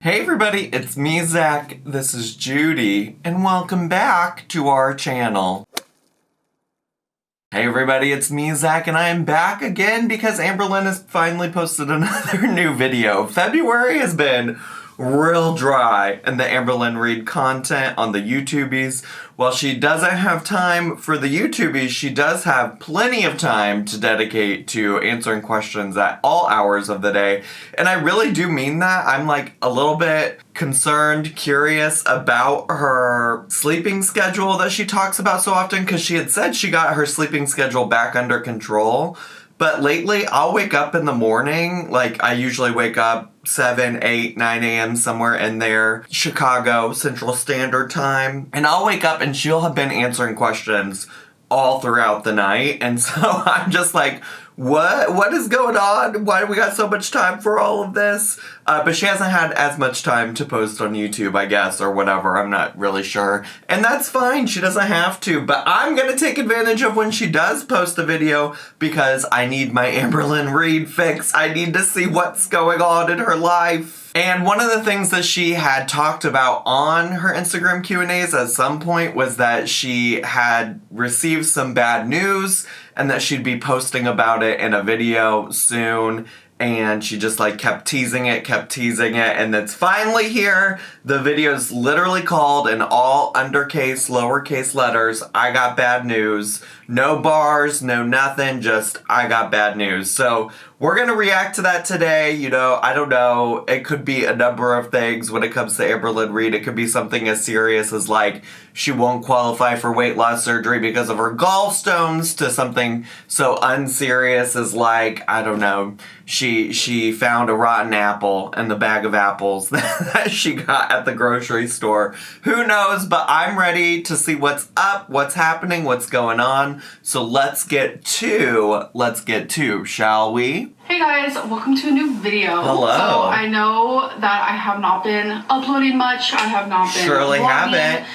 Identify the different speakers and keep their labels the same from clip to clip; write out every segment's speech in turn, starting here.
Speaker 1: Hey everybody, it's me, Zach, this is Judy, and welcome back to our channel. Hey everybody, it's me, Zach, and I am back again because Amberlynn has finally posted another new video. February has been real dry in the Amberlynn Read content on the YouTubies. While she doesn't have time for the YouTubies, she does have plenty of time to dedicate to answering questions at all hours of the day. And I really do mean that. I'm like a little bit concerned, curious about her sleeping schedule that she talks about so often, because she had said she got her sleeping schedule back under control. But lately, I'll wake up in the morning, like I usually wake up 7, 8, 9 a.m. somewhere in there, Chicago Central Standard Time. And I'll wake up and she'll have been answering questions all throughout the night. And so I'm just like, what is going on? Why do we got so much time for all of this? But she hasn't had as much time to post on YouTube, I guess, or whatever. I'm not really sure. And that's fine. She doesn't have to. But I'm going to take advantage of when she does post a video because I need my Amberlynn Read fix. I need to see what's going on in her life. And one of the things that she had talked about on her Instagram Q&As at some point was that she had received some bad news and that she'd be posting about it in a video soon. And she just like kept teasing it, and it's finally here. The video's literally called in all undercase, lowercase letters, I got bad news. No bars, no nothing, just I got bad news. So we're gonna react to that today. You know, I don't know, it could be a number of things when it comes to Amberlynn Read. It could be something as serious as like she won't qualify for weight loss surgery because of her gallstones, to something so unserious as like, I don't know, she found a rotten apple in the bag of apples that she got at the grocery store. Who knows, but I'm ready to see what's up, what's happening, what's going on. So let's get to, shall we?
Speaker 2: Hey guys, welcome to a new video.
Speaker 1: Hello.
Speaker 2: So I know that I have not been uploading much. I have not been
Speaker 1: Surely
Speaker 2: vlogging.
Speaker 1: haven't.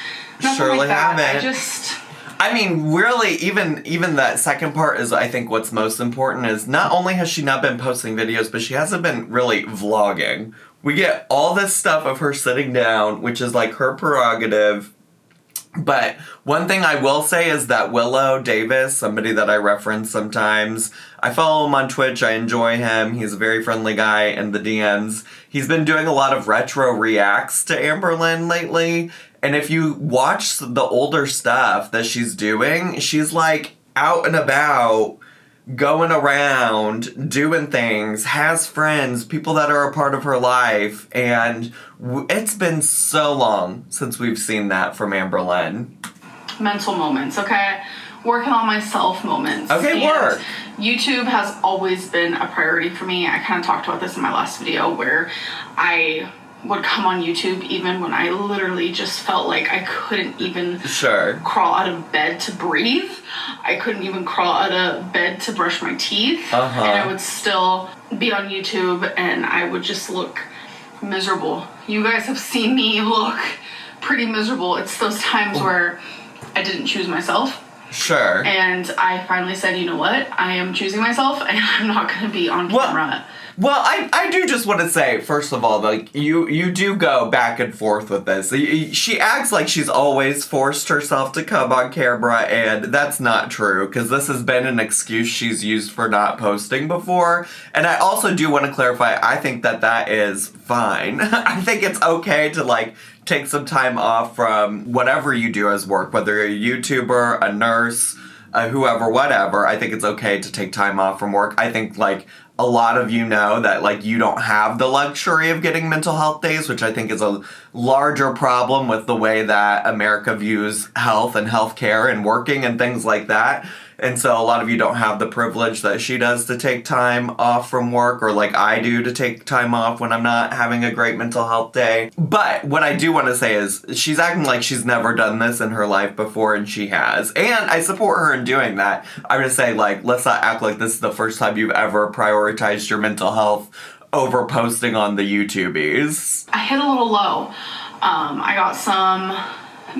Speaker 2: Nothing
Speaker 1: Surely
Speaker 2: like that.
Speaker 1: haven't. I mean, really, even that second part is, I think, what's most important is not only has she not been posting videos, but she hasn't been really vlogging. We get all this stuff of her sitting down, which is like her prerogative. But one thing I will say is that Willow Davis, somebody that I reference sometimes, I follow him on Twitch, I enjoy him, he's a very friendly guy in the DMs. He's been doing a lot of retro reacts to Amberlynn lately, and if you watch the older stuff that she's doing, she's like out and about, going around, doing things, has friends, people that are a part of her life, and it's been so long since we've seen that from Amberlynn.
Speaker 2: Mental moments, okay? Working on myself moments.
Speaker 1: Okay, work.
Speaker 2: YouTube has always been a priority for me. I kind of talked about this in my last video where I would come on YouTube even when I literally just felt like I couldn't even crawl out of bed to breathe. I couldn't even crawl out of bed to brush my teeth. And I would still be on YouTube and I would just look miserable. You guys have seen me look pretty miserable. It's those times where I didn't choose myself. And I finally said, you know what? I am choosing myself and I'm not going to be on camera.
Speaker 1: Well, I do just want to say, first of all, like, you do go back and forth with this. She acts like she's always forced herself to come on camera, and that's not true, because this has been an excuse she's used for not posting before. And I also do want to clarify, I think that is fine. I think it's okay to, like, take some time off from whatever you do as work, whether you're a YouTuber, a nurse, whoever, whatever. I think it's okay to take time off from work. I think, like, a lot of you know that, like, you don't have the luxury of getting mental health days, which I think is a larger problem with the way that America views health and healthcare and working and things like that. And so a lot of you don't have the privilege that she does to take time off from work, or like I do to take time off when I'm not having a great mental health day. But what I do want to say is she's acting like she's never done this in her life before, and she has. And I support her in doing that. I'm going to say, like, let's not act like this is the first time you've ever prioritized your mental health over posting on the YouTubies.
Speaker 2: I hit a little low. I got some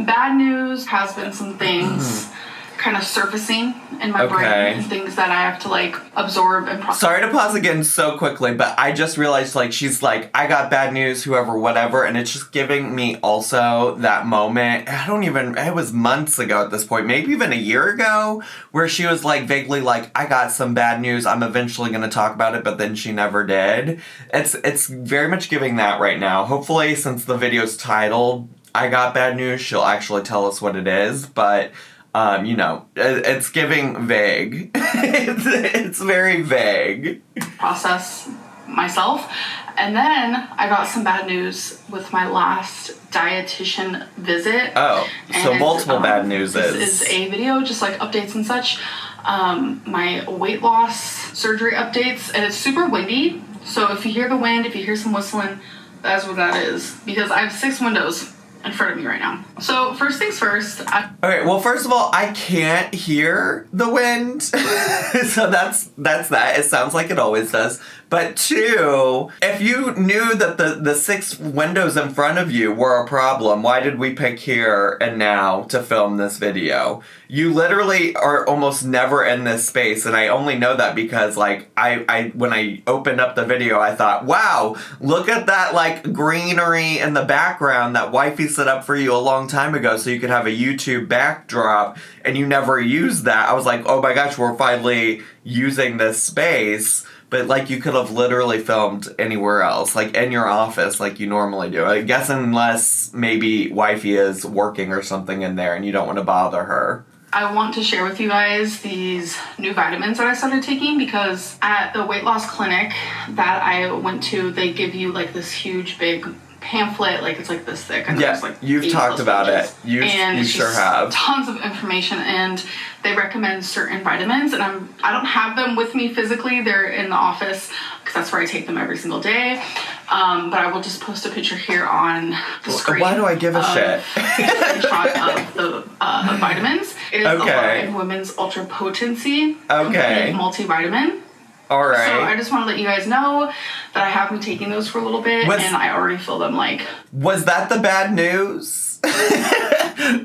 Speaker 2: bad news, has been some things kind of surfacing in my brain, and things that I have to like absorb and process.
Speaker 1: Sorry to pause again so quickly, but I just realized like she's like, I got bad news, whoever, whatever, and it's just giving me also that moment. It was months ago at this point, maybe even a year ago, where she was like vaguely like, I got some bad news, I'm eventually gonna talk about it, but then she never did. It's very much giving that right now. Hopefully, since the video's titled I Got Bad News, she'll actually tell us what it is, but it's giving vague. it's very vague.
Speaker 2: Process myself. And then I got some bad news with my last dietitian visit.
Speaker 1: Oh, so multiple bad news.
Speaker 2: This is a video, just like updates and such. My weight loss surgery updates, and it's super windy. So if you hear the wind, if you hear some whistling, that's what that is. Because I have 6 windows in front of me right now. So first things first.
Speaker 1: Okay, well, first of all, I can't hear the wind. So that's that. It sounds like it always does. But 2, if you knew that the 6 windows in front of you were a problem, why did we pick here and now to film this video? You literally are almost never in this space, and I only know that because, like, I when I opened up the video, I thought, wow, look at that, like, greenery in the background that wifey set up for you a long time ago so you could have a YouTube backdrop, and you never used that. I was like, oh my gosh, we're finally using this space. But, like, you could have literally filmed anywhere else, like, in your office, like you normally do. I guess unless maybe wifey is working or something in there and you don't want to bother her.
Speaker 2: I want to share with you guys these new vitamins that I started taking because at the weight loss clinic that I went to, they give you, like, this huge, big pamphlet, like, it's, like, this thick. And
Speaker 1: yeah,
Speaker 2: like
Speaker 1: you've talked about it. You sure have.
Speaker 2: Tons of information, and they recommend certain vitamins, and I don't have them with me physically. They're in the office because that's where I take them every single day. But I will just post a picture here on the screen.
Speaker 1: Why do I give a shit?
Speaker 2: A shot of the vitamins. It is Alive Women's Ultra Potency multivitamin.
Speaker 1: All right.
Speaker 2: So I just want to let you guys know that I have been taking those for a little bit, and I already feel them like...
Speaker 1: Was that the bad news?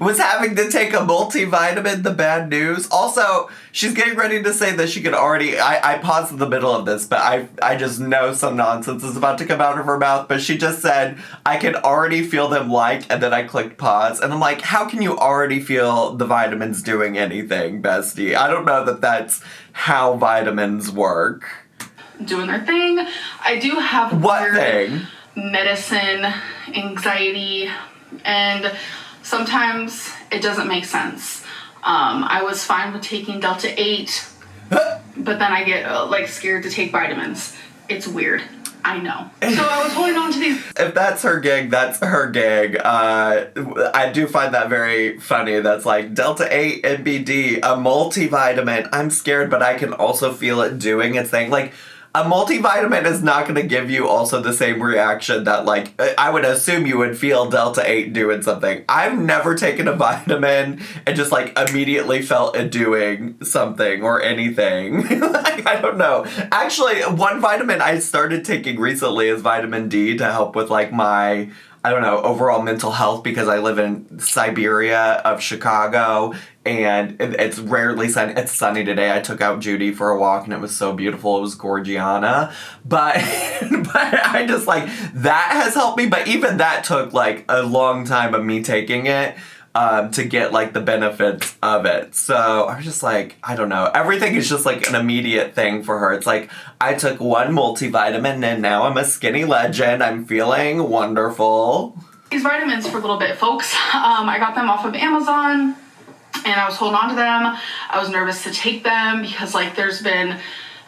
Speaker 1: Was having to take a multivitamin the bad news? Also, she's getting ready to say that she could already... I paused in the middle of this, but I just know some nonsense is about to come out of her mouth, but she just said, I could already feel them like, and then I clicked pause, and I'm like, how can you already feel the vitamins doing anything, bestie? I don't know that that's how vitamins work.
Speaker 2: Doing their thing. I do have
Speaker 1: what thing?
Speaker 2: Medicine, anxiety, and sometimes it doesn't make sense. I was fine with taking Delta 8, but then I get scared to take vitamins. It's weird. I know. So I was holding on to these. If
Speaker 1: that's her gig, that's her gig. I do find that very funny. That's like Delta 8 NBD, a multivitamin. I'm scared, but I can also feel it doing its thing. Like, a multivitamin is not going to give you also the same reaction that, like, I would assume you would feel Delta 8 doing something. I've never taken a vitamin and just, like, immediately felt it doing something or anything. Like, I don't know. Actually, one vitamin I started taking recently is vitamin D to help with, like, my... I don't know, overall mental health because I live in Siberia of Chicago and it's rarely sunny. It's sunny today. I took out Judy for a walk and it was so beautiful. It was Gorgiana. But I just like, that has helped me. But even that took like a long time of me taking it to get like the benefits of it. So I was just like, I don't know. Everything is just like an immediate thing for her. It's like, I took one multivitamin and now I'm a skinny legend. I'm feeling wonderful.
Speaker 2: These vitamins for a little bit, folks. I got them off of Amazon and I was holding on to them. I was nervous to take them because like there's been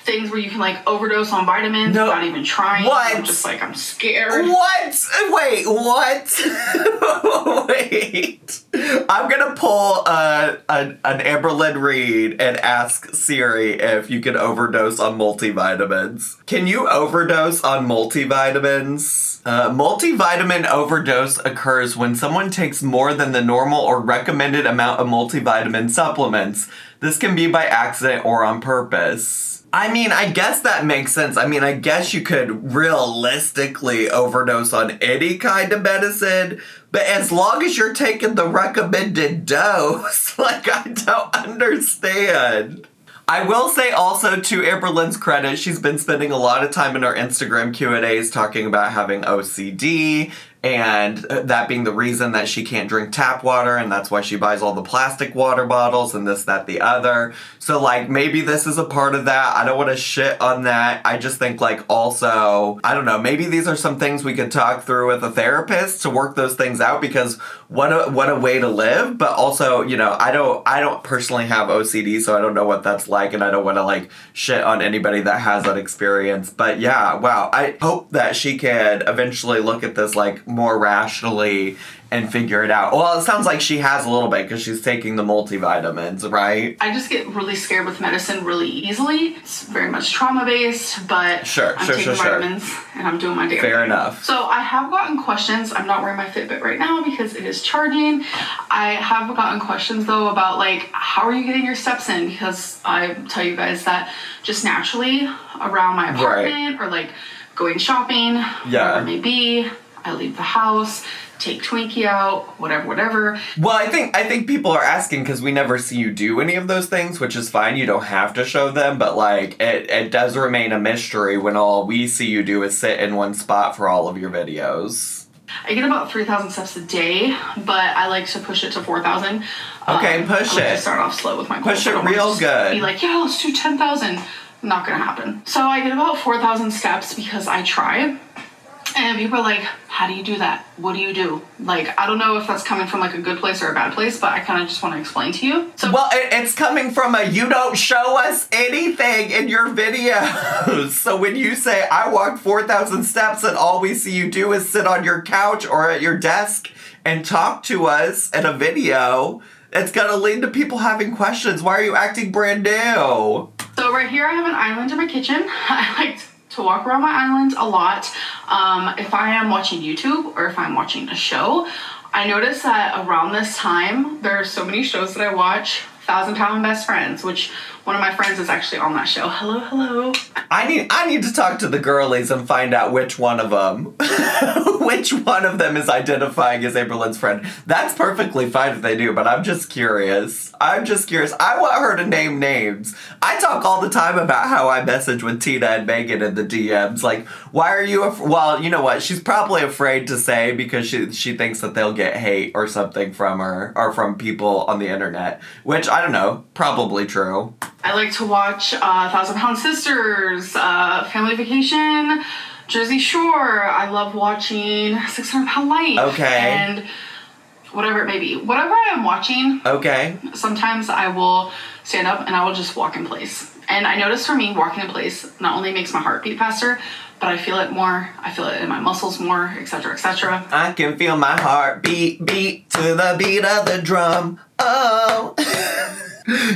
Speaker 2: things where you can like overdose on vitamins without even trying.
Speaker 1: What?
Speaker 2: I'm just like, I'm scared.
Speaker 1: What? Wait, what? Wait. I'm gonna pull an Amberlynn read and ask Siri if you can overdose on multivitamins. Can you overdose on multivitamins? Multivitamin overdose occurs when someone takes more than the normal or recommended amount of multivitamin supplements. This can be by accident or on purpose. I mean, I guess that makes sense. I mean, I guess you could realistically overdose on any kind of medicine, but as long as you're taking the recommended dose. Like, I don't understand. I will say also, to Amberlynn's credit, she's been spending a lot of time in our Instagram Q&As talking about having OCD, and that being the reason that she can't drink tap water, and that's why she buys all the plastic water bottles and this, that, the other. So, like, maybe this is a part of that. I don't want to shit on that. I just think, like, also, I don't know, maybe these are some things we could talk through with a therapist to work those things out, because what a way to live. But also, you know, I don't personally have OCD, so I don't know what that's like, and I don't want to, like, shit on anybody that has that experience. But yeah, wow, I hope that she can eventually look at this, like, more rationally and figure it out. Well, it sounds like she has a little bit because she's taking the multivitamins, right?
Speaker 2: I just get really scared with medicine really easily. It's very much trauma-based, but I'm taking vitamins and I'm doing my daily.
Speaker 1: Fair enough.
Speaker 2: So I have gotten questions. I'm not wearing my Fitbit right now because it is charging. I have gotten questions, though, about, like, how are you getting your steps in? Because I tell you guys that just naturally around my apartment or, like, going shopping, whatever it may be, I leave the house, take Twinkie out, whatever.
Speaker 1: Well, I think people are asking because we never see you do any of those things, which is fine. You don't have to show them, but, like, it does remain a mystery when all we see you do is sit in one spot for all of your videos.
Speaker 2: I get about 3,000 steps a day, but I like to push it to 4,000.
Speaker 1: Okay, push it.
Speaker 2: I like to start off slow with my goals.
Speaker 1: Push it real good.
Speaker 2: Be like, yeah, let's do 10,000. Not gonna happen. So I get about 4,000 steps because I try. And people are like, how do you do that? What do you do? Like, I don't know if that's coming from, like, a good place or a bad place, but I kind of just want to explain to you. So,
Speaker 1: well, it's coming from a you don't show us anything in your videos. So when you say, I walked 4,000 steps and all we see you do is sit on your couch or at your desk and talk to us in a video, it's going to lead to people having questions. Why are you acting brand new?
Speaker 2: So right here I have an island in my kitchen. I like to walk around my island a lot. If I am watching YouTube or if I'm watching a show, I notice that around this time, there are so many shows that I watch. 1,000 Pound Best Friends, which one of my friends is actually on that show. Hello.
Speaker 1: I need to talk to the girlies and find out which one of them is identifying as Amberlynn's friend. That's perfectly fine if they do, but I'm just curious. I want her to name names. I talk all the time about how I message with Tina and Megan in the DMs. Like, why are you... Well, you know what? She's probably afraid to say because she thinks that they'll get hate or something from her or from people on the internet, which, I don't know, probably true.
Speaker 2: I like to watch 1,000 Pound Sisters, Family Vacation, Jersey Shore. I love watching 600 Pound Life.
Speaker 1: Okay.
Speaker 2: And whatever it may be. Whatever I am watching.
Speaker 1: Okay.
Speaker 2: Sometimes I will stand up and I will just walk in place. And I notice for me, walking in place not only makes my heart beat faster, but I feel it more. I feel it in my muscles more, etc., etc.
Speaker 1: I can feel my heart beat to the beat of the drum. Oh.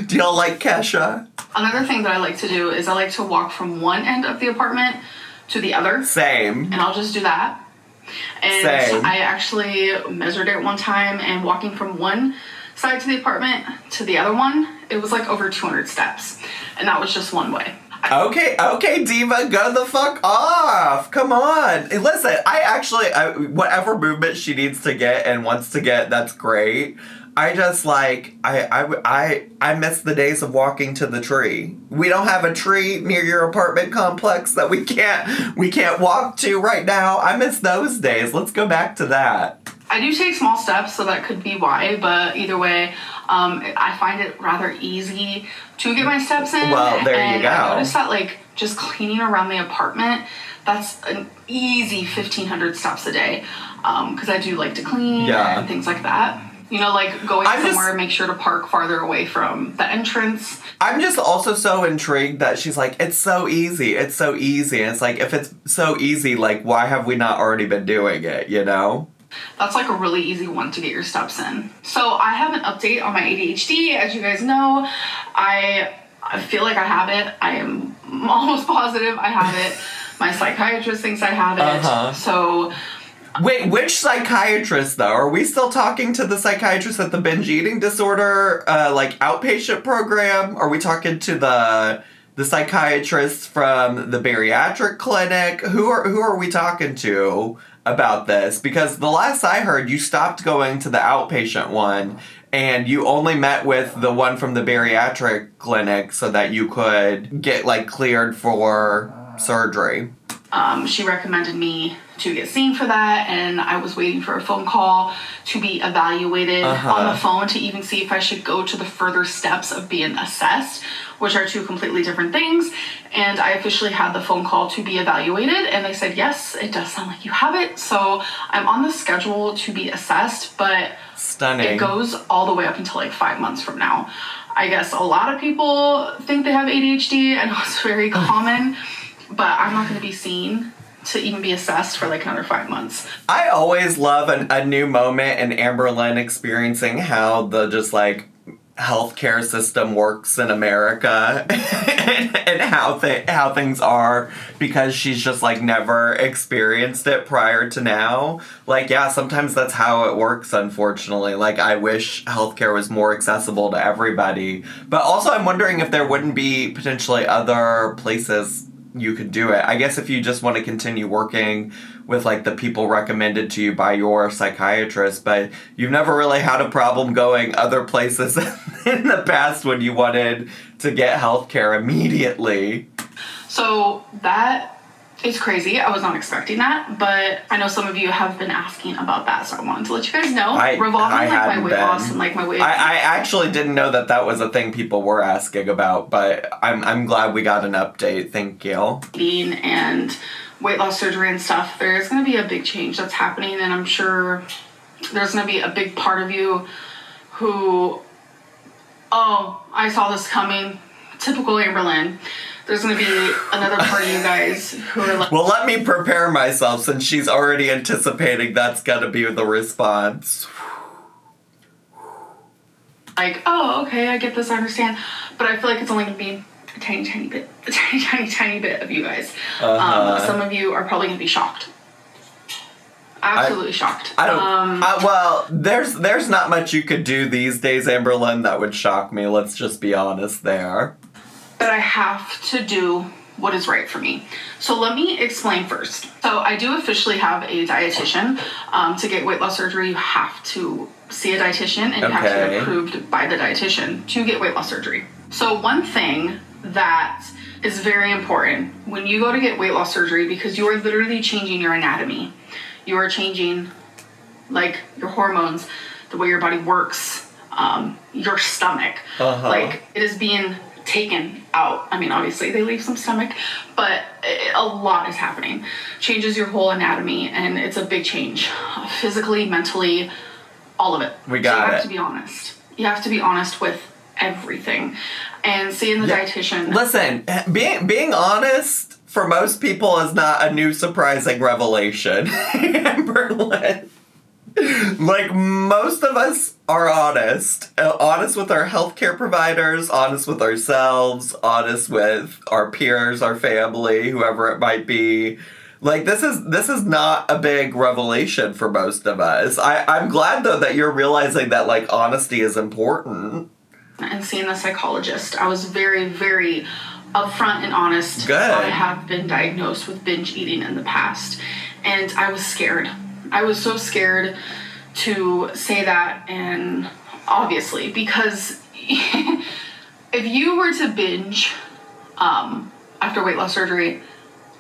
Speaker 1: Do y'all like Kesha?
Speaker 2: Another thing that I like to do is I like to walk from one end of the apartment to the other.
Speaker 1: Same.
Speaker 2: And I'll just do that. And
Speaker 1: Same.
Speaker 2: I actually measured it one time, and walking from one side to the apartment to the other one, it was like over 200 steps. And that was just one way.
Speaker 1: Okay, Diva, go the fuck off. Come on. Hey, listen, whatever movement she needs to get and wants to get, that's great. I just, like, I miss the days of walking to the tree. We don't have a tree near your apartment complex that we can't walk to right now. I miss those days. Let's go back to that.
Speaker 2: I do take small steps, so that could be why, but either way, I find it rather easy to get my steps in.
Speaker 1: Well, there you go.
Speaker 2: I noticed that, like, just cleaning around the apartment, that's an easy 1,500 steps a day, because I do like to clean and things like that. You know, like going somewhere, make sure to park farther away from the entrance.
Speaker 1: I'm just also so intrigued that she's like, it's so easy. And it's like, if it's so easy, like, why have we not already been doing it, you know?
Speaker 2: That's like a really easy one to get your steps in. So I have an update on my ADHD. As you guys know, I feel like I have it. I am almost positive I have it. My psychiatrist thinks I have it. So...
Speaker 1: Wait, which psychiatrist, though? Are we still talking to the psychiatrist at the binge eating disorder, like, outpatient program? Are we talking to the psychiatrist from the bariatric clinic? Who are we talking to? about this, because the last I heard, you stopped going to the outpatient one and you only met with the one from the bariatric clinic so that you could get, like, cleared for surgery.
Speaker 2: She recommended me to get seen for that, and I was waiting for a phone call to be evaluated on the phone to even see if I should go to the further steps of being assessed, which are two completely different things. And I officially had the phone call to be evaluated, and they said, yes, it does sound like you have it. So I'm on the schedule to be assessed, but
Speaker 1: stunning.
Speaker 2: It goes all the way up until like 5 months from now. I guess a lot of people think they have ADHD. I know it's very common, but I'm not going to be seen to even be assessed for like another 5 months.
Speaker 1: I always love a new moment in Amberlynn experiencing how the just like healthcare system works in America and how things are, because she's just like never experienced it prior to now. Like, yeah, sometimes that's how it works, unfortunately. Like, I wish healthcare was more accessible to everybody. But also I'm wondering if there wouldn't be potentially other places you could do it. I guess if you just want to continue working with like the people recommended to you by your psychiatrist, but you've never really had a problem going other places in the past when you wanted to get healthcare immediately.
Speaker 2: So that is crazy. I was not expecting that, but I know some of you have been asking about that, so I wanted to let you guys know. Revolving like my weight loss and like my weight.
Speaker 1: I actually didn't know that was a thing people were asking about, but I'm glad we got an update. Thank you.
Speaker 2: Eating and weight loss surgery and stuff. There's going to be a big change that's happening, and I'm sure there's going to be a big part of you who, oh, I saw this coming. Typical Amberlynn. There's going to be another part of you guys who are like...
Speaker 1: Well, let me prepare myself, since she's already anticipating that's going to be the response.
Speaker 2: Like, oh, okay, I get this, I understand. But I feel like it's only going to be a tiny bit of you guys. Some of you are probably going to be shocked. Absolutely shocked.
Speaker 1: I don't... well, there's not much you could do these days, Amberlynn, that would shock me. Let's just be honest there.
Speaker 2: But I have to do what is right for me. So let me explain first. So I do officially have a dietitian. To get weight loss surgery, you have to see a dietitian, and you have to be approved by the dietitian to get weight loss surgery. So one thing that is very important when you go to get weight loss surgery, because you are literally changing your anatomy. You are changing like your hormones, the way your body works, your stomach. Like, it is being taken out. I mean, obviously they leave some stomach, but a lot is happening. Changes your whole anatomy, and it's a big change. Physically, mentally, all of it.
Speaker 1: We got it.
Speaker 2: You have to be honest. You have to be honest with everything. And seeing the dietitian...
Speaker 1: Listen, being honest for most people is not a new surprising revelation. Amberlynn. Like, most of us are honest. Honest with our healthcare providers, honest with ourselves, honest with our peers, our family, whoever it might be. Like, this is not a big revelation for most of us. I'm glad, though, that you're realizing that, like, honesty is important.
Speaker 2: And seeing the psychologist, I was very, very upfront and honest.
Speaker 1: Good.
Speaker 2: I have been diagnosed with binge eating in the past, and I was scared. I was so scared to say that, and obviously, because if you were to binge after weight loss surgery,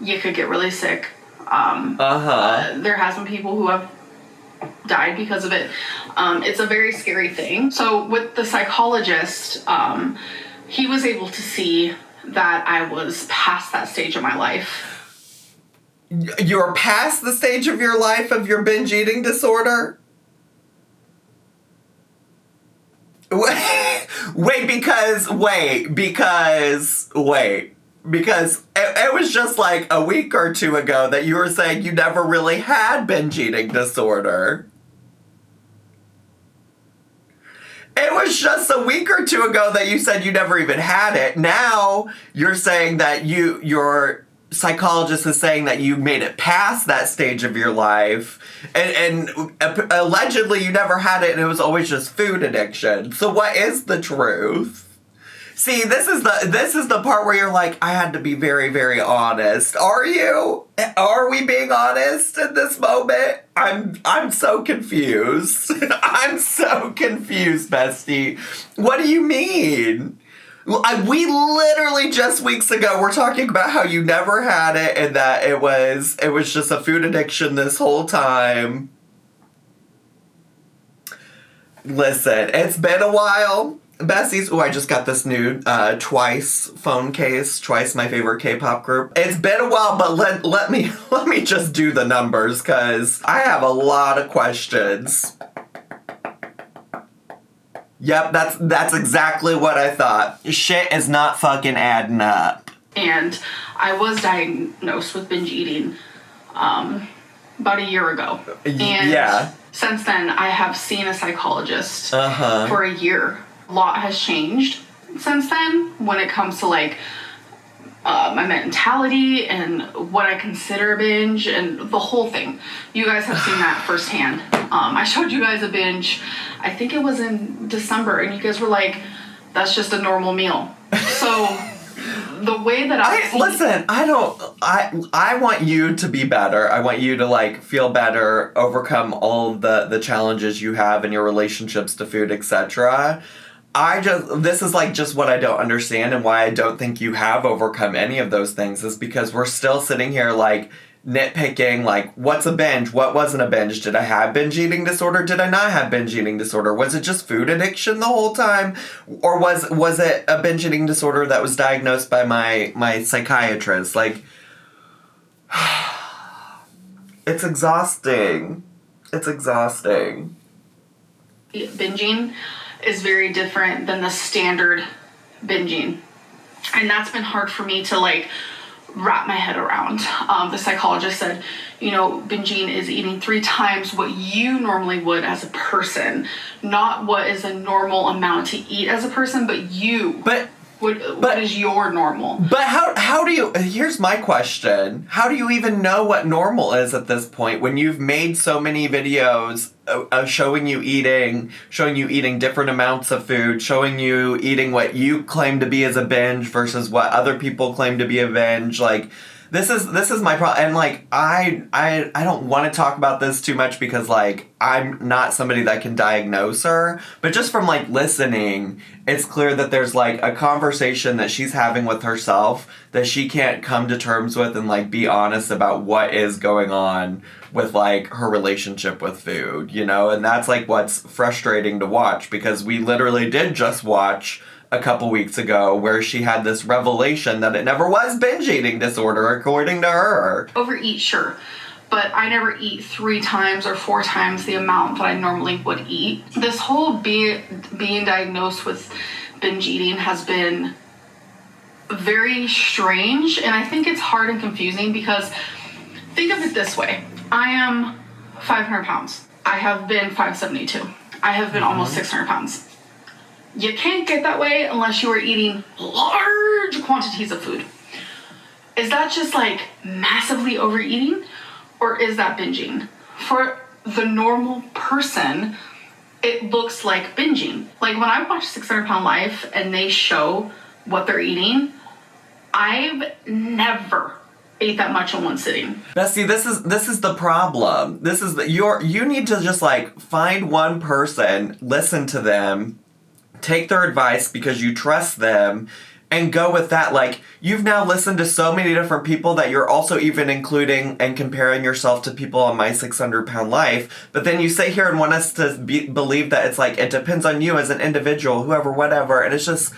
Speaker 2: you could get really sick. There has been people who have died because of it. It's a very scary thing. So with the psychologist, he was able to see that I was past that stage of my life.
Speaker 1: You're past the stage of your life of your binge eating disorder? Because it was just like a week or two ago that you were saying you never really had binge eating disorder. It was just a week or two ago that you said you never even had it. Now you're saying that your psychologist is saying that you made it past that stage of your life, and allegedly you never had it, and it was always just food addiction. So what is the truth? See, this is the part where you're like, I had to be very, very honest. Are you? Are we being honest in this moment? I'm so confused. I'm so confused, bestie. What do you mean? We literally just weeks ago were talking about how you never had it and that it was just a food addiction this whole time. Listen, it's been a while. Besties, I just got this new Twice phone case. Twice, my favorite K-pop group. It's been a while, but let me just do the numbers, because I have a lot of questions. Yep, that's exactly what I thought. Shit is not fucking adding up.
Speaker 2: And I was diagnosed with binge eating about a year ago. And since then, I have seen a psychologist for a year. A lot has changed since then when it comes to like my mentality and what I consider a binge and the whole thing. You guys have seen that firsthand. I showed you guys a binge, I think it was in December, and you guys were like, that's just a normal meal. So the way that I want you to be better. I want you to like feel better, overcome all the challenges you have in your relationships to food, etc. This is like just what I don't understand, and why I don't think you have overcome any of those things is because we're still sitting here like nitpicking, like, what's a binge? What wasn't a binge? Did I have binge eating disorder? Did I not have binge eating disorder? Was it just food addiction the whole time? Or was it a binge eating disorder that was diagnosed by my psychiatrist? Like, it's exhausting. It's exhausting. Binging is very different than the standard binging. And that's been hard for me to like wrap my head around. The psychologist said, binging is eating 3 times what you normally would as a person, not what is a normal amount to eat as a person, but you. What is your normal? But
Speaker 1: how do you, here's my question. How do you even know what normal is at this point when you've made so many videos showing you eating different amounts of food, showing you eating what you claim to be as a binge versus what other people claim to be a binge? Like, this is my problem. And like, I don't want to talk about this too much because like, I'm not somebody that can diagnose her, but just from like listening, it's clear that there's like a conversation that she's having with herself that she can't come to terms with and like be honest about what is going on with like her relationship with food, and that's like what's frustrating to watch, because we literally did just watch a couple weeks ago where she had this revelation that it never was binge eating disorder according to her.
Speaker 2: Overeat, sure, but I never eat 3 times or 4 times the amount that I normally would eat. This whole being diagnosed with binge eating has been very strange, and I think it's hard and confusing because think of it this way. I am 500 pounds. I have been 572. I have been almost 600 pounds. You can't get that way unless you are eating large quantities of food. Is that just like massively overeating, or is that binging? For the normal person, it looks like binging. Like when I watch 600 Pound Life and they show what they're eating, I've never ate that much in one sitting.
Speaker 1: Bestie, this is the problem. You need to just like find one person, listen to them, take their advice because you trust them, and go with that. Like, you've now listened to so many different people that you're also even including and comparing yourself to people on My 600 Pound Life, but then you sit here and want us to believe that it's like, it depends on you as an individual, whoever, whatever, and it's just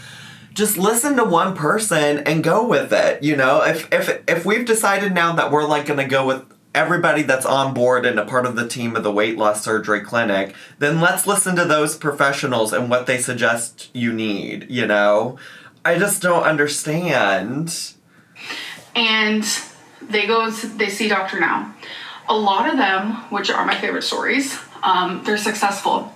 Speaker 1: listen to one person and go with it, If we've decided now that we're like gonna go with everybody that's on board and a part of the team of the weight loss surgery clinic, then let's listen to those professionals and what they suggest you need, I just don't understand.
Speaker 2: And they see Dr. Now. A lot of them, which are my favorite stories, they're successful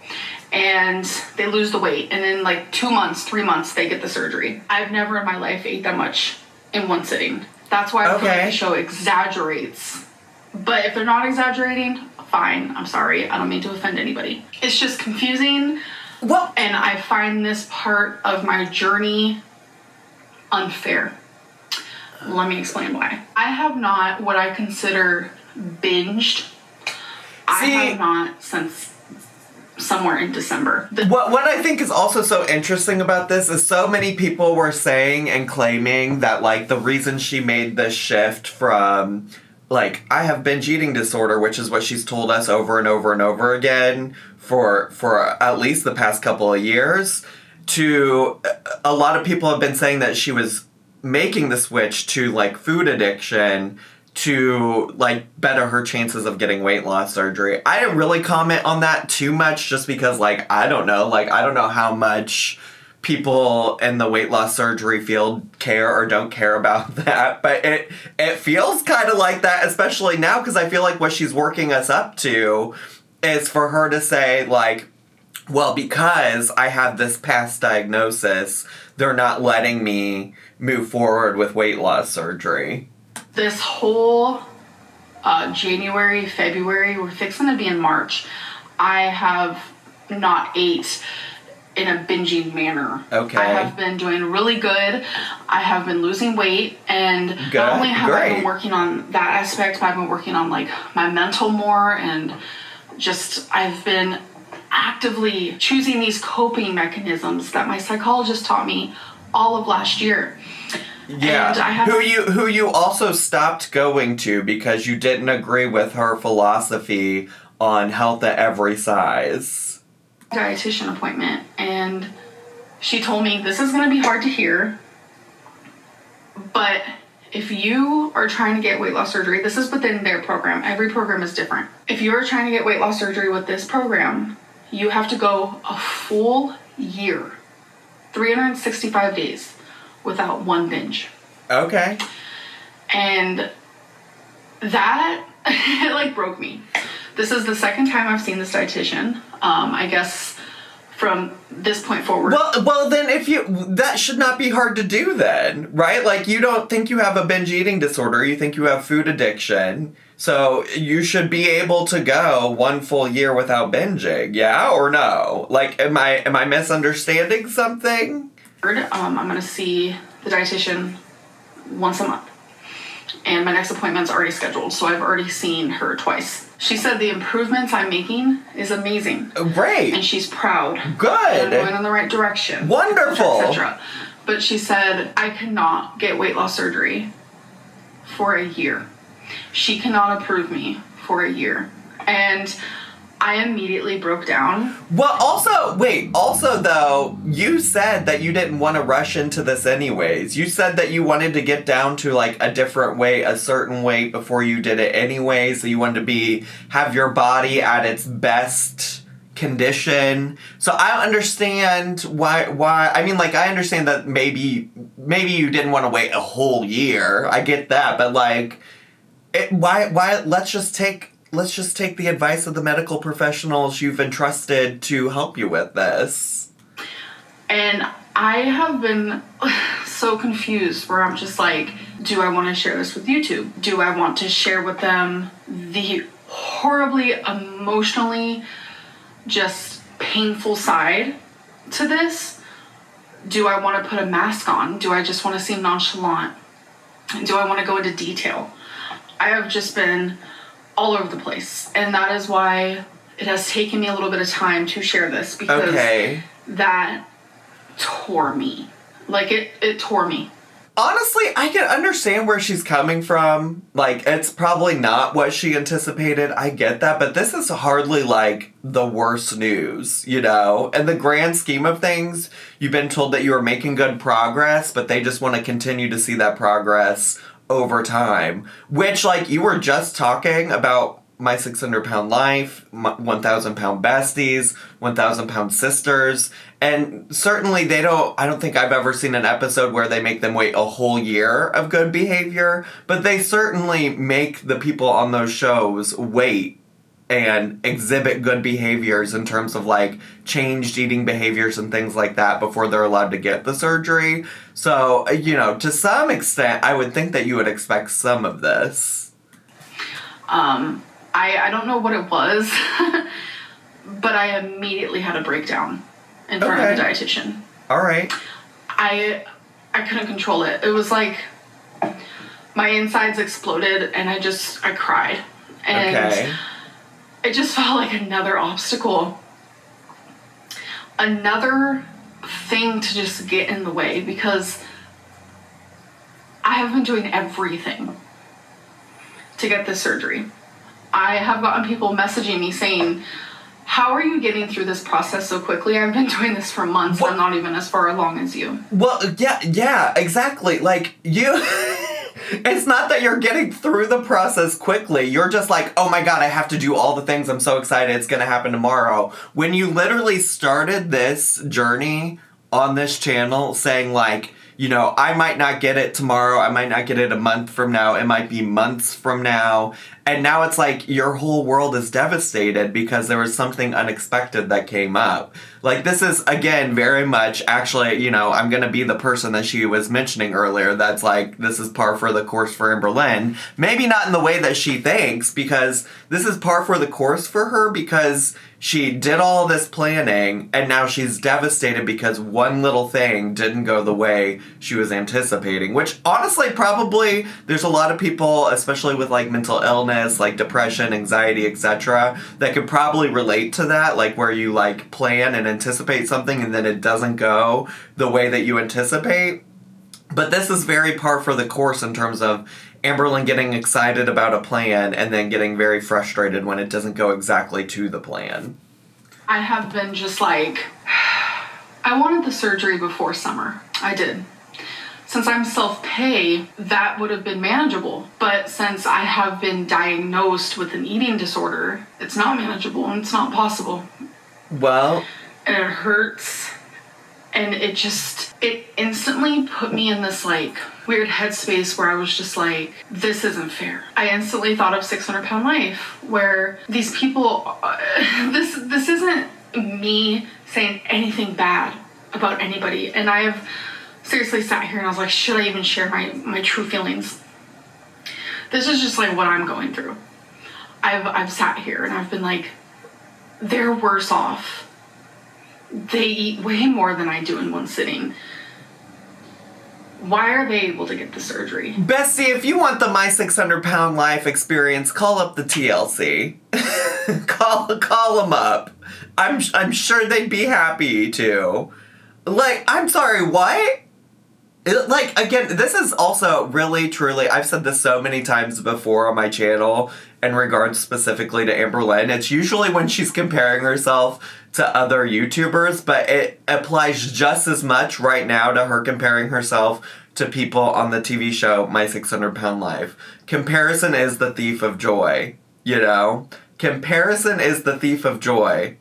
Speaker 2: and they lose the weight, and in like 2 months, 3 months, they get the surgery. I've never in my life ate that much in one sitting. That's why I feel like the show exaggerates. But if they're not exaggerating, fine. I'm sorry. I don't mean to offend anybody. It's just confusing. Well, and I find this part of my journey unfair. Let me explain why. I have not what I consider binged. I have not since somewhere in December.
Speaker 1: What I think is also so interesting about this is so many people were saying and claiming that, like, the reason she made this shift from, like, I have binge eating disorder, which is what she's told us over and over and over again for at least the past couple of years, to a lot of people have been saying that she was making the switch to, like, food addiction to, like, better her chances of getting weight loss surgery. I didn't really comment on that too much just because, like, I don't know how much people in the weight loss surgery field care or don't care about that, but it feels kind of like that, especially now, because I feel like what she's working us up to is for her to say, like, well, because I have this past diagnosis, they're not letting me move forward with weight loss surgery.
Speaker 2: This whole January, February, we're fixing to be in March, I have not ate in a binging manner.
Speaker 1: Okay.
Speaker 2: I have been doing really good. I have been losing weight, and not only have I been working on that aspect, but I've been working on, like, my mental more, and just I've been actively choosing these coping mechanisms that my psychologist taught me all of last year.
Speaker 1: Yeah,
Speaker 2: and I have
Speaker 1: who you also stopped going to because you didn't agree with her philosophy on health at every size.
Speaker 2: Dietitian appointment, and she told me, this is going to be hard to hear, but if you are trying to get weight loss surgery, this is within their program. Every program is different. If you're trying to get weight loss surgery with this program, you have to go a full year, 365 days, without one binge.
Speaker 1: Okay.
Speaker 2: And that, it, like, broke me. This is the second time I've seen this dietitian. I guess from this point forward.
Speaker 1: Well, then that should not be hard to do then, right? Like, you don't think you have a binge eating disorder, you think you have food addiction. So you should be able to go one full year without binging, yeah or no? Like, am I misunderstanding something?
Speaker 2: I'm going to see the dietitian once a month. And my next appointment's already scheduled, so I've already seen her twice. She said the improvements I'm making is amazing.
Speaker 1: Great.
Speaker 2: And she's proud.
Speaker 1: Good.
Speaker 2: And I'm going in the right direction.
Speaker 1: Wonderful.
Speaker 2: Etc. But she said I cannot get weight loss surgery for a year. She cannot approve me for a year. And I immediately broke down.
Speaker 1: Well, also though, you said that you didn't want to rush into this anyways. You said that you wanted to get down to, like, a different weight, a certain weight before you did it anyways. So you wanted to have your body at its best condition. So I understand why, I mean, like, I understand that maybe you didn't want to wait a whole year. I get that, but, like, why, let's just take the advice of the medical professionals you've entrusted to help you with this.
Speaker 2: And I have been so confused where I'm just like, do I want to share this with YouTube? Do I want to share with them the horribly emotionally just painful side to this? Do I want to put a mask on? Do I just want to seem nonchalant? Do I want to go into detail? I have just been all over the place, and that is why it has taken me a little bit of time to share this, because that tore me. Like, it tore me.
Speaker 1: Honestly, I can understand where she's coming from. Like, it's probably not what she anticipated. I get that, but this is hardly, like, the worst news, you know? In the grand scheme of things, you've been told that you are making good progress, but they just want to continue to see that progress over time. Which, like, you were just talking about My 600-Pound Life, 1,000-Pound Besties, 1,000-Pound Sisters, and certainly I don't think I've ever seen an episode where they make them wait a whole year of good behavior, but they certainly make the people on those shows wait and exhibit good behaviors in terms of, like, changed eating behaviors and things like that before they're allowed to get the surgery. So, you know, to some extent, I would think that you would expect some of this.
Speaker 2: I don't know what it was, but I immediately had a breakdown in front of the dietitian.
Speaker 1: All right.
Speaker 2: I couldn't control it. It was like my insides exploded and I cried. And it just felt like another obstacle. Another thing to just get in the way, because I have been doing everything to get this surgery. I have gotten people messaging me saying, how are you getting through this process so quickly? I've been doing this for months. I'm not even as far along as you.
Speaker 1: Well, yeah, exactly. Like, you... It's not that you're getting through the process quickly. You're just like, oh my God, I have to do all the things. I'm so excited. It's going to happen tomorrow. When you literally started this journey on this channel saying like, you know, I might not get it tomorrow. I might not get it a month from now. It might be months from now. And now it's like your whole world is devastated because there was something unexpected that came up. Like, this is, again, very much, actually, you know, I'm going to be the person that she was mentioning earlier that's like, this is par for the course for Amberlynn. Maybe not in the way that she thinks, because this is par for the course for her because she did all this planning and now she's devastated because one little thing didn't go the way she was anticipating, which honestly probably there's a lot of people, especially with like mental illness, like depression, anxiety, etc., that could probably relate to that, like where you like plan and anticipate something and then it doesn't go the way that you anticipate. But this is very par for the course in terms of Amberlynn getting excited about a plan and then getting very frustrated when it doesn't go exactly to the plan.
Speaker 2: I have been just like, I wanted the surgery before summer. I did. Since I'm self-pay, that would have been manageable. But since I have been diagnosed with an eating disorder, it's not manageable and it's not possible.
Speaker 1: Well...
Speaker 2: And it hurts. And it instantly put me in this, like, weird headspace where I was just like, this isn't fair. I instantly thought of 600-Pound Life, where these people, this isn't me saying anything bad about anybody. And I have seriously sat here and I was like, should I even share my true feelings? This is just, like, what I'm going through. I've sat here and I've been like, they're worse off. They eat way more than I do in one sitting. Why are they able to get the surgery?
Speaker 1: Bestie, if you want the My 600-Pound Life experience, call up the TLC. call them up. I'm sure they'd be happy to. Like, I'm sorry, what? Like, again, this is also really, truly, I've said this so many times before on my channel in regards specifically to Amberlynn. It's usually when she's comparing herself to other YouTubers, but it applies just as much right now to her comparing herself to people on the TV show My 600-Pound Life. Comparison is the thief of joy, you know? Comparison is the thief of joy.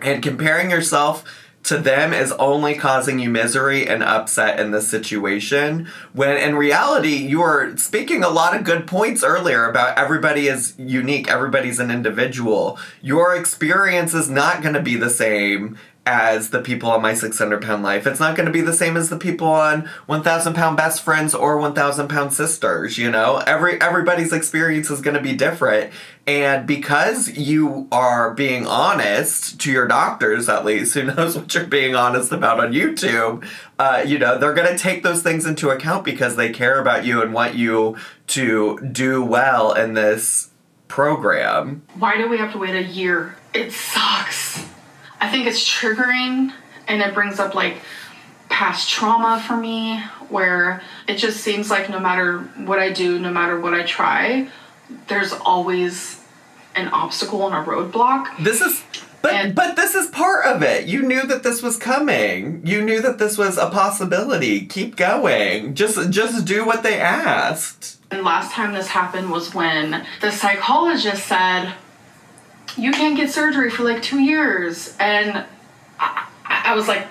Speaker 1: And comparing yourself to them is only causing you misery and upset in this situation, when in reality you were speaking a lot of good points earlier about everybody is unique, everybody's an individual. Your experience is not going to be the same as the people on My 600-Pound Life. It's not going to be the same as the people on 1,000-Pound Best Friends or 1,000-Pound Sisters, you know? Everybody's experience is going to be different. And because you are being honest to your doctors, at least, who knows what you're being honest about on YouTube, you know, they're going to take those things into account because they care about you and want you to do well in this program.
Speaker 2: Why do we have to wait a year? It sucks. I think it's triggering, and it brings up, like, past trauma for me, where it just seems like no matter what I do, no matter what I try, there's always an obstacle and a roadblock.
Speaker 1: But this is part of it. You knew that this was coming. You knew that this was a possibility. Keep going. Just do what they asked.
Speaker 2: And last time this happened was when the psychologist said, you can't get surgery for like 2 years. And I was like,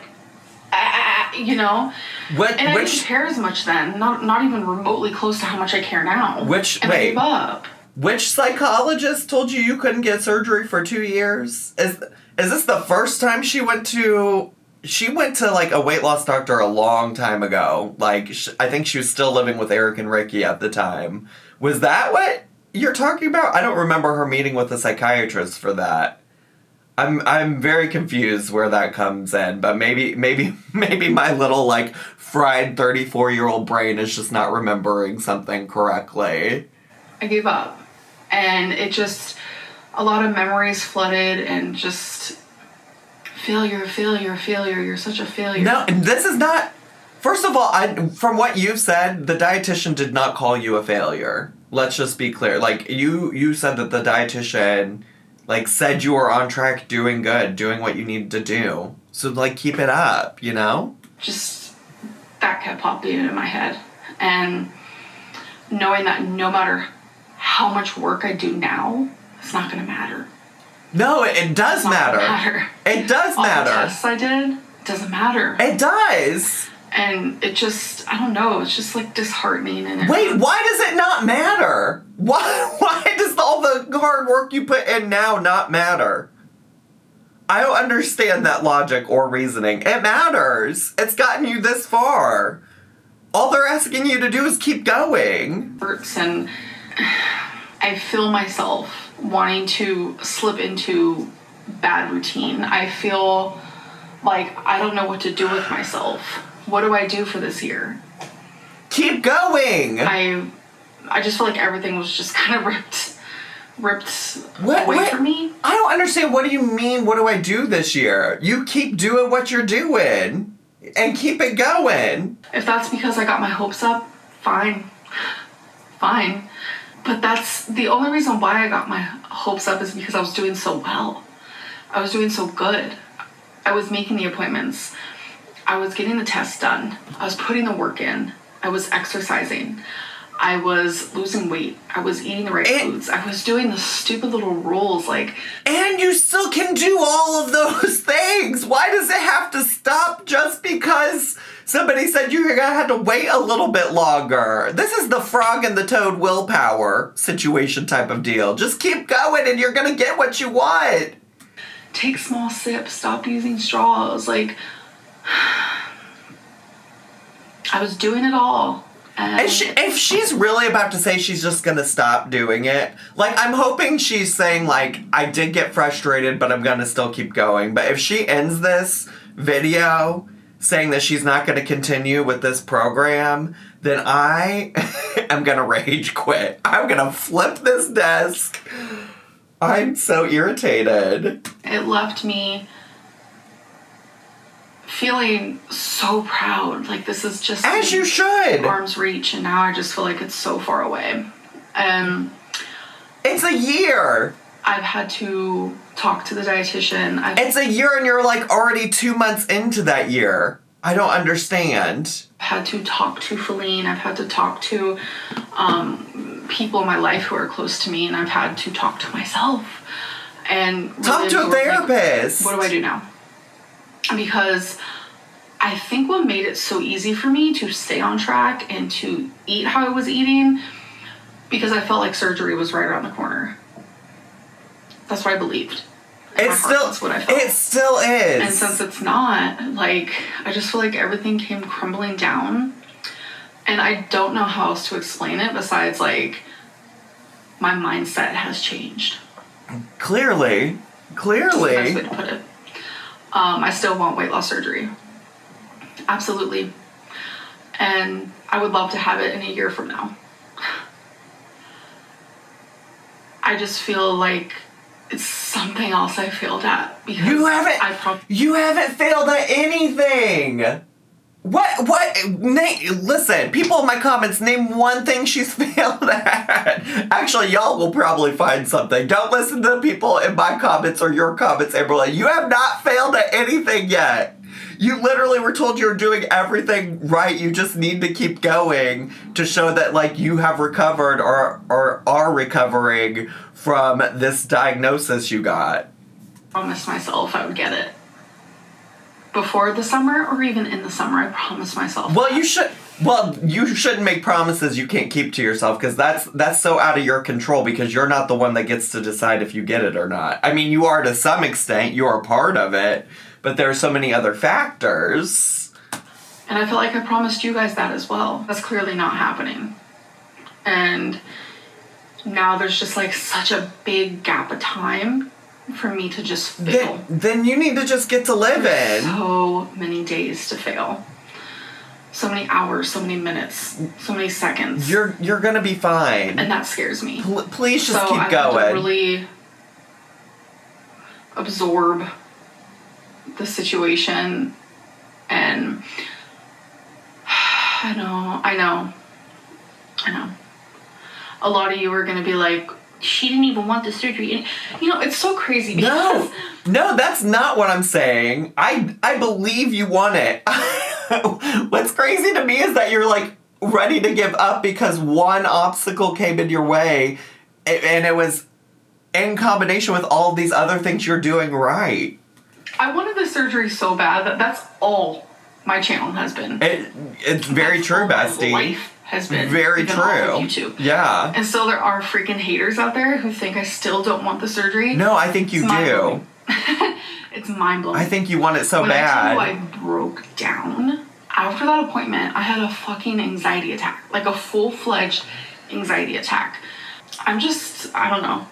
Speaker 2: you know? And I didn't care as much then. Not even remotely close to how much I care now. I gave up.
Speaker 1: Which psychologist told you couldn't get surgery for 2 years? Is this the first time she went to... She went to, like, a weight loss doctor a long time ago. Like, I think she was still living with Eric and Ricky at the time. Was that what you're talking about? I don't remember her meeting with a psychiatrist for that. I'm very confused where that comes in, but maybe my little like fried 34-year-old brain is just not remembering something correctly.
Speaker 2: I gave up, and it just, a lot of memories flooded, and just failure, you're such a failure.
Speaker 1: No, and this is not, first of all, from what you've said, the dietitian did not call you a failure. Let's just be clear. Like, you said that the dietitian, like, said you were on track, doing good, doing what you needed to do. So, like, keep it up, you know?
Speaker 2: Just, that kept popping into my head. And knowing that no matter how much work I do now, it's not going to matter.
Speaker 1: No, it does matter. It does matter.
Speaker 2: All the tests I did, it doesn't matter.
Speaker 1: It does.
Speaker 2: And it just, I don't know, it's just like disheartening. And
Speaker 1: wait, why does it not matter? Why does all the hard work you put in now not matter? I don't understand that logic or reasoning. It matters. It's gotten you this far. All they're asking you to do is keep going.
Speaker 2: And I feel myself wanting to slip into bad routine. I feel like I don't know what to do with myself. What do I do for this year?
Speaker 1: Keep going.
Speaker 2: I just feel like everything was just kind of ripped away from me.
Speaker 1: I don't understand. What do you mean, what do I do this year? You keep doing what you're doing and keep it going.
Speaker 2: If that's because I got my hopes up, fine. But that's the only reason why I got my hopes up is because I was doing so well. I was doing so good. I was making the appointments. I was getting the tests done. I was putting the work in. I was exercising. I was losing weight. I was eating the right foods. I was doing the stupid little rules, like...
Speaker 1: And you still can do all of those things! Why does it have to stop just because somebody said you're gonna have to wait a little bit longer? This is the frog and the toad willpower situation type of deal. Just keep going and you're gonna get what you want.
Speaker 2: Take small sips. Stop using straws. Like... I was doing it all.
Speaker 1: If she's really about to say she's just gonna stop doing it, like, I'm hoping she's saying, like, I did get frustrated, but I'm gonna still keep going. But if she ends this video saying that she's not gonna continue with this program, then I am gonna rage quit. I'm gonna flip this desk. I'm so irritated.
Speaker 2: It left me feeling so proud, like this is just
Speaker 1: as you should,
Speaker 2: arm's reach, and now I just feel like it's so far away.
Speaker 1: It's a year.
Speaker 2: I've had to talk to the dietitian.
Speaker 1: It's a year and you're like already 2 months into that year. I don't understand.
Speaker 2: I've had to talk to Feline. I've had to talk to people in my life who are close to me, and I've had to talk to myself and
Speaker 1: talk to a therapist.
Speaker 2: Like, what do I do now? Because I think what made it so easy for me to stay on track and to eat how I was eating, because I felt like surgery was right around the corner. That's what I believed. That's what I felt.
Speaker 1: It still is.
Speaker 2: And since it's not, like, I just feel like everything came crumbling down. And I don't know how else to explain it besides, like, my mindset has changed.
Speaker 1: Clearly.
Speaker 2: That's the best way to put it. I still want weight loss surgery. Absolutely. And I would love to have it in a year from now. I just feel like it's something else I failed at. Because
Speaker 1: you haven't failed at anything. Listen, people in my comments, name one thing she's failed at. Actually, y'all will probably find something. Don't listen to the people in my comments or your comments, Amberlynn. You have not failed at anything yet. You literally were told you're doing everything right. You just need to keep going to show that, like, you have recovered or are recovering from this diagnosis you got.
Speaker 2: I promised myself I would get it. Before the summer or even in the summer, I promised myself.
Speaker 1: Well, you shouldn't make promises you can't keep to yourself, because that's so out of your control, because you're not the one that gets to decide if you get it or not. I mean, you are to some extent, you are part of it, but there are so many other factors.
Speaker 2: And I feel like I promised you guys that as well. That's clearly not happening. And now there's just like such a big gap of time for me to just fail.
Speaker 1: Then you need to just get to living.
Speaker 2: So many days to fail. So many hours, so many minutes, so many seconds.
Speaker 1: You're gonna be fine.
Speaker 2: And that scares me.
Speaker 1: Please just keep
Speaker 2: I
Speaker 1: going.
Speaker 2: have to really absorb the situation, and I know. A lot of you are gonna be like, she didn't even want the surgery. And, it's so crazy because...
Speaker 1: No, that's not what I'm saying. I believe you want it. What's crazy to me is that you're, like, ready to give up because one obstacle came in your way, and it was in combination with all these other things you're doing right.
Speaker 2: I wanted the surgery so bad that's all my channel has been.
Speaker 1: It's very true, bestie.
Speaker 2: My life has been
Speaker 1: very true.
Speaker 2: All of YouTube.
Speaker 1: Yeah.
Speaker 2: And still there are freaking haters out there who think I still don't want the surgery.
Speaker 1: No, I think you do.
Speaker 2: It's mind-blowing.
Speaker 1: I think you want it so bad.
Speaker 2: When I broke down, after that appointment, I had a fucking anxiety attack. Like a full-fledged anxiety attack. I don't know.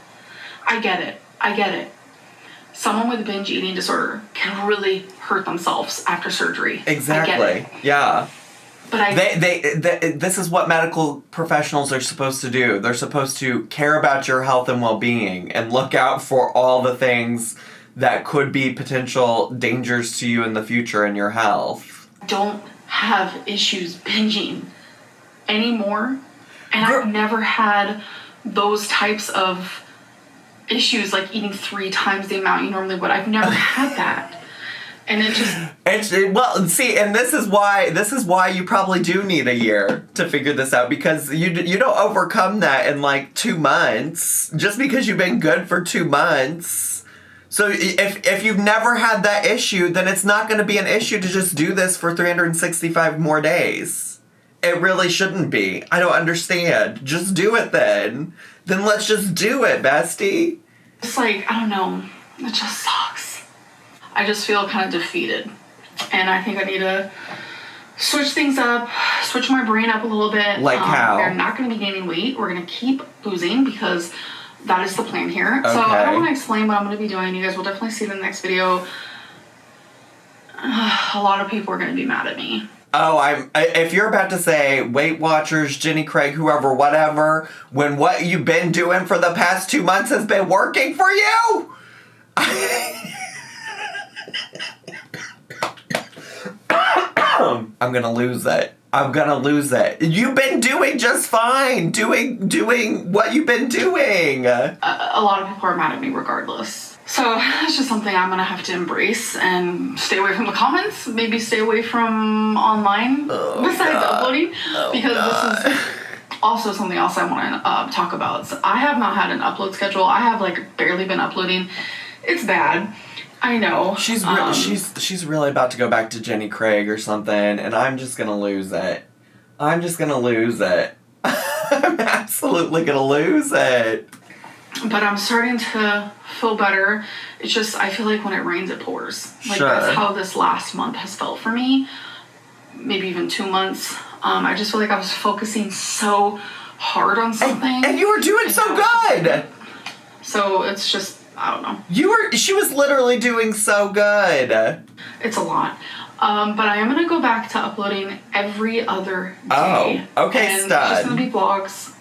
Speaker 2: I get it. Someone with binge eating disorder can really hurt themselves after surgery.
Speaker 1: Exactly.
Speaker 2: I get it.
Speaker 1: Yeah.
Speaker 2: But
Speaker 1: this is what medical professionals are supposed to do. They're supposed to care about your health and well-being and look out for all the things that could be potential dangers to you in the future in your health.
Speaker 2: I don't have issues binging anymore. And I've never had those types of issues, like eating 3 times the amount you normally would. I've never had that. And it just...
Speaker 1: and this is why you probably do need a year to figure this out, because you don't overcome that in like 2 months, just because you've been good for 2 months. So if you've never had that issue, then it's not going to be an issue to just do this for 365 more days. It really shouldn't be. I don't understand. Just do it then. Then let's just do it, bestie.
Speaker 2: It's like, I don't know. It just sucks. I just feel kind of defeated. And I think I need to switch things up, switch my brain up a little bit.
Speaker 1: Like how?
Speaker 2: We're not going to be gaining weight. We're going to keep losing because that is the plan here.
Speaker 1: Okay.
Speaker 2: So I don't want to explain what I'm going to be doing. You guys will definitely see in the next video. A lot of people are going to be mad at me.
Speaker 1: Oh, if you're about to say Weight Watchers, Jenny Craig, whoever, whatever, when what you've been doing for the past 2 months has been working for you? I'm gonna lose it. You've been doing just fine. Doing what you've been doing.
Speaker 2: A lot of people are mad at me regardless. So that's just something I'm gonna have to embrace and stay away from the comments. Maybe stay away from online besides uploading, because this is also something else I want to talk about. So I have not had an upload schedule. I have barely been uploading. It's bad. I know.
Speaker 1: She's really about to go back to Jenny Craig or something, and I'm just gonna lose it. I'm absolutely gonna lose it.
Speaker 2: But I'm starting to feel better. It's just, I feel like when it rains, it pours.
Speaker 1: Sure.
Speaker 2: That's how this last month has felt for me. Maybe even 2 months. I just feel like I was focusing so hard on something.
Speaker 1: And you were doing so good!
Speaker 2: So it's just, I don't know.
Speaker 1: She was literally doing so good.
Speaker 2: It's a lot. But I am going to go back to uploading every other day.
Speaker 1: Oh, okay,
Speaker 2: and
Speaker 1: stud.
Speaker 2: It's just going to be vlogs.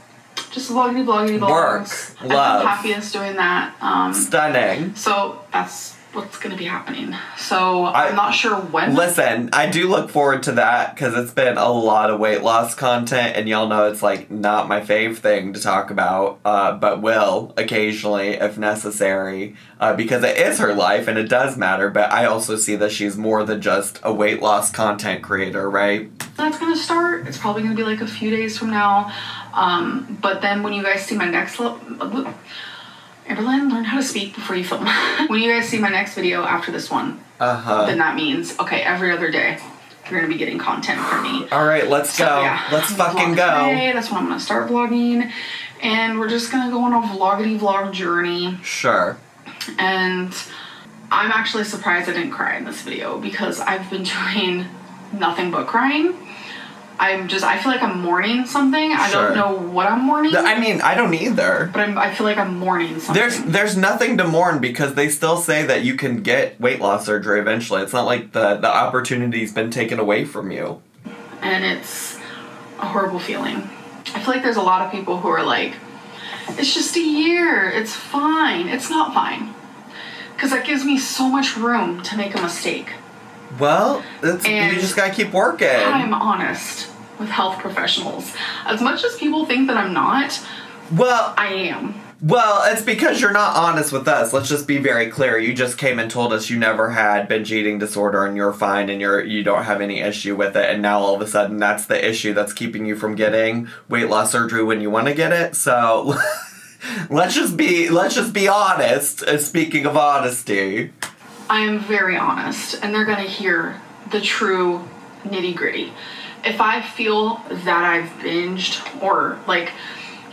Speaker 2: Just vloggity vlogs.
Speaker 1: Work. Love.
Speaker 2: I'm happiest doing that.
Speaker 1: Stunning.
Speaker 2: So that's what's going to be happening. So I'm not sure when.
Speaker 1: Listen, I do look forward to that because it's been a lot of weight loss content, and y'all know it's not my fave thing to talk about, but will occasionally if necessary, because it is her life and it does matter. But I also see that she's more than just a weight loss content creator, right? That's
Speaker 2: going to start. It's probably going to be a few days from now. But then when you guys see my next Amberlynn, learn how to speak before you film. When you guys see my next video after this one, then that means, okay, every other day, you're going to be getting content from me.
Speaker 1: All right, let's go. Yeah, let's fucking go.
Speaker 2: Today. That's when I'm going to start vlogging. And we're just going to go on a vloggity vlog journey.
Speaker 1: Sure.
Speaker 2: And I'm actually surprised I didn't cry in this video because I've been doing nothing but crying. I feel like I'm mourning something. I don't know what I'm mourning.
Speaker 1: I mean, I don't either.
Speaker 2: But I feel like I'm mourning something.
Speaker 1: There's nothing to mourn because they still say that you can get weight loss surgery eventually. It's not like the opportunity's been taken away from you.
Speaker 2: And it's a horrible feeling. I feel like there's a lot of people who are like, it's just a year. It's fine. It's not fine. Because that gives me so much room to make a mistake.
Speaker 1: Well, you just gotta keep working.
Speaker 2: I'm honest with health professionals. As much as people think that I'm not, I am.
Speaker 1: Well, it's because you're not honest with us. Let's just be very clear. You just came and told us you never had binge eating disorder and you're fine and you don't have any issue with it, and now all of a sudden that's the issue that's keeping you from getting weight loss surgery when you want to get it. So let's just be honest. Speaking of honesty,
Speaker 2: I am very honest, and they're gonna hear the true nitty-gritty. If I feel that I've binged, or like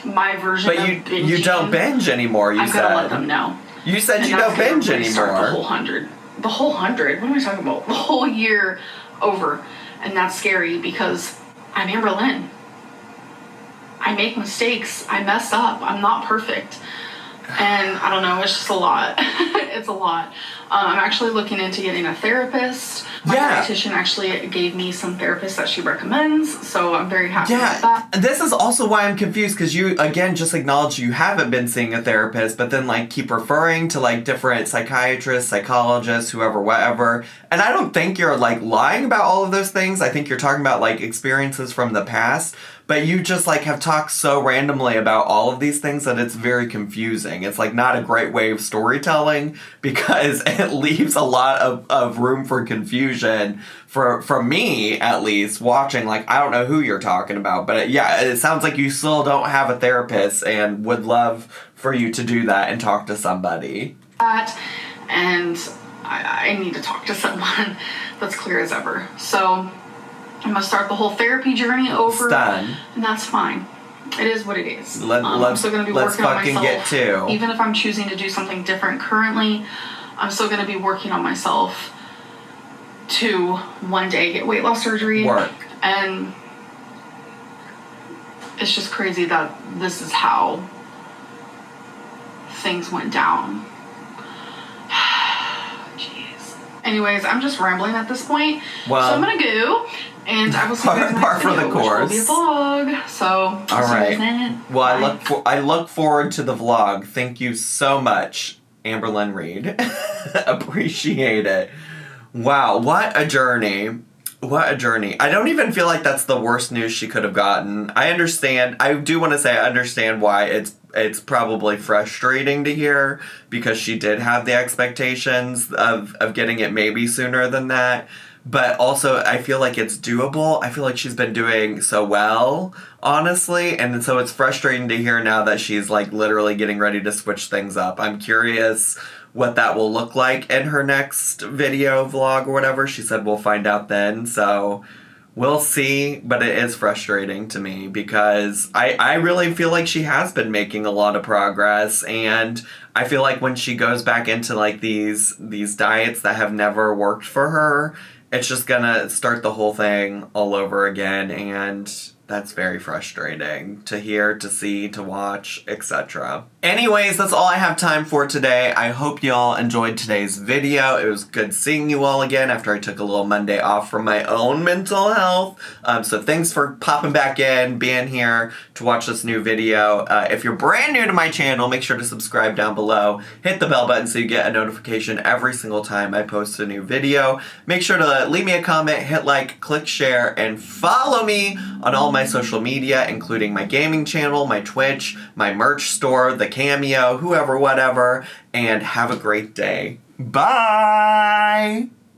Speaker 2: my version of binging... But you don't binge anymore, you said. I'm gonna let them know.
Speaker 1: You said you don't binge anymore.
Speaker 2: The whole 100. The whole 100? What am I talking about? The whole year over. And that's scary because I'm Amberlynn. I make mistakes. I mess up. I'm not perfect. And I don't know, it's just a lot. It's a lot. I'm actually looking into getting a therapist. My dietitian actually gave me some therapists that she recommends, so I'm very happy with that.
Speaker 1: This is also why I'm confused, because you, again, just acknowledge you haven't been seeing a therapist, but then, like, keep referring to, like, different psychiatrists, psychologists, whoever, whatever. And I don't think you're, like, lying about all of those things. I think you're talking about, like, experiences from the past. But you just, like, have talked so randomly about all of these things that it's very confusing. It's, like, not a great way of storytelling because it leaves a lot of room for confusion for me, at least, watching. Like, I don't know who you're talking about. But, it sounds like you still don't have a therapist and would love for you to do that and talk to somebody.
Speaker 2: And I need to talk to someone that's clear as ever. So... I'm going to start the whole therapy journey over. It's done. And that's fine. It is what it is. I'm still going to be working on myself.
Speaker 1: Get to.
Speaker 2: Even if I'm choosing to do something different currently, I'm still going to be working on myself to one day get weight loss surgery. And it's just crazy that this is how things went down. Jeez. Anyways, I'm just rambling at this point. Well, so I'm going to go. And I will see you guys in the next video, which will be a vlog. So,
Speaker 1: all right. Well, I look forward to the vlog. Thank you so much, Amberlynn Reed. Appreciate it. Wow, what a journey. What a journey. I don't even feel like that's the worst news she could have gotten. I understand. I do want to say I understand why it's probably frustrating to hear, because she did have the expectations of getting it maybe sooner than that. But also, I feel like it's doable. I feel like she's been doing so well, honestly. And so it's frustrating to hear now that she's, like, literally getting ready to switch things up. I'm curious what that will look like in her next video, vlog, or whatever. She said we'll find out then. So we'll see. But it is frustrating to me because I really feel like she has been making a lot of progress. And I feel like when she goes back into, like, these diets that have never worked for her, it's just gonna start the whole thing all over again, and that's very frustrating to hear, to see, to watch, etc. Anyways, that's all I have time for today. I hope y'all enjoyed today's video. It was good seeing you all again after I took a little Monday off from my own mental health. So thanks for popping back in, being here to watch this new video. If you're brand new to my channel, make sure to subscribe down below. Hit the bell button so you get a notification every single time I post a new video. Make sure to leave me a comment, hit like, click share, and follow me on all my social media, including my gaming channel, my Twitch, my merch store, the Cameo, whoever, whatever, and have a great day. Bye!